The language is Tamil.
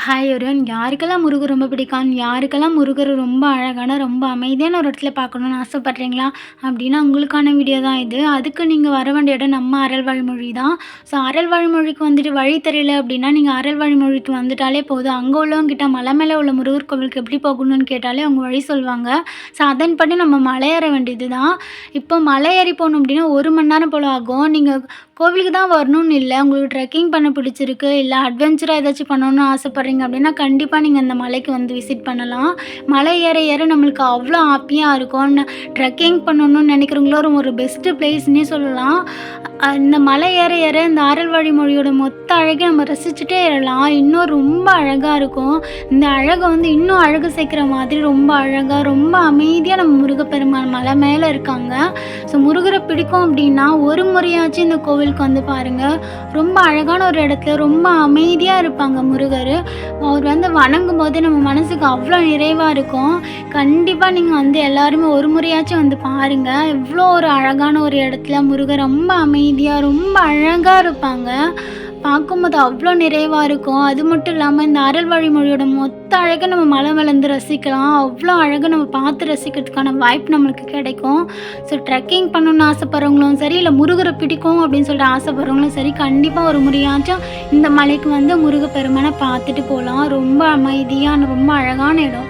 Hi everyone. யாருக்கெல்லாம் முருகர் ரொம்ப பிடிக்கும்? யாருக்கெல்லாம் முருகர் ரொம்ப அழகான, ரொம்ப அமைதியான ஒரு இடத்துல பார்க்கணுன்னு ஆசைப்பட்றீங்களா? அப்படின்னா உங்களுக்கான வீடியோ தான் இது. அதுக்கு நீங்க வர வேண்டிய இடம் நம்ம அறள்வாழ்மொழி தான். ஸோ அறள்வாழ்மொழிக்கு வந்துட்டு வழி தெரியல அப்படின்னா, நீங்க அறள்வாழ்மொழிக்கு வந்துட்டாலே போதும். அங்கே உள்ளவங்ககிட்ட மலை மேலே உள்ள முருகர் கோவிலுக்கு எப்படி போகணும்னு கேட்டாலே அவங்க வழி சொல்லுவாங்க. ஸோ அதன்படி நம்ம மலை ஏற வேண்டியது தான். இப்போ மலை ஏறி போகணும் அப்படின்னா 1 மணி நேரம் போல ஆகும். நீங்க கோவிலுக்கு தான் வரணும்னு இல்ல. உங்களுக்கு ட்ரெக்கிங் பண்ண பிடிச்சிருக்கு, இல்ல அட்வென்ச்சரா ஏதாச்சும் பண்ணணும்னு ஆசைப்படுறீங்க அப்படின்னா, கண்டிப்பா நீங்க இந்த மலைக்கு வந்து விசிட் பண்ணலாம். மலை ஏற ஏற நம்மளுக்கு அவ்வளோ ஹாப்பியா இருக்கும். ட்ரெக்கிங் பண்ணணும்னு நினைக்கிறவங்களும் ஒரு பெஸ்ட்டு பிளேஸ்ன்னே சொல்லலாம். இந்த மலை ஏற ஏற இந்த ஆரல்வாழ்மொழியோட மொத்த அழகையும் நம்ம ரசிச்சுட்டே ஏறலாம். இன்னும் ரொம்ப அழகா இருக்கும். இந்த அழகை வந்து இன்னும் அழகு சேர்க்குற மாதிரி ரொம்ப அழகா, ரொம்ப அமைதியா நம்ம முருகப்பெருமான் மலை மேலே இருக்காங்க. ஸோ முருகரை பிடிக்கும் அப்படின்னா, ஒரு முறையாச்சும் இந்த கோவிலுக்கு வந்து பாருங்கள். ரொம்ப அழகான ஒரு இடத்துல ரொம்ப அமைதியாக இருப்பாங்க முருகர். அவர் வந்து வணங்கும் போது நம்ம மனசுக்கு அவ்வளோ நிறைவாக இருக்கும். கண்டிப்பாக நீங்கள் வந்து எல்லாருமே ஒரு முறையாச்சும் வந்து பாருங்கள். எவ்வளோ ஒரு அழகான ஒரு இடத்துல முருகர் ரொம்ப அமைதியாக, ரொம்ப அழகாக இருப்பாங்க. பார்க்கும்போது அவ்வளோ நிறைவாக இருக்கும். அது மட்டும் இல்லாமல் இந்த அறள்வாழ்மொழியோட மொத்த அழகை நம்ம மலை மேலேருந்து ரசிக்கலாம். அவ்வளோ அழகை நம்ம பார்த்து ரசிக்கிறதுக்கான வாய்ப்பு நம்மளுக்கு கிடைக்கும். ஸோ ட்ரெக்கிங் பண்ணணுன்னு ஆசைப்படுறவங்களும் சரி, இல்லை முருகரை பிடிக்கும் அப்படின்னு சொல்லிட்டு ஆசைப்படுறவங்களும் சரி, கண்டிப்பாக ஒரு முறையாச்சும் இந்த மலைக்கு வந்து முருகப்பெருமானை பார்த்துட்டு போகலாம். ரொம்ப அமைதியான, ரொம்ப அழகான இடம்.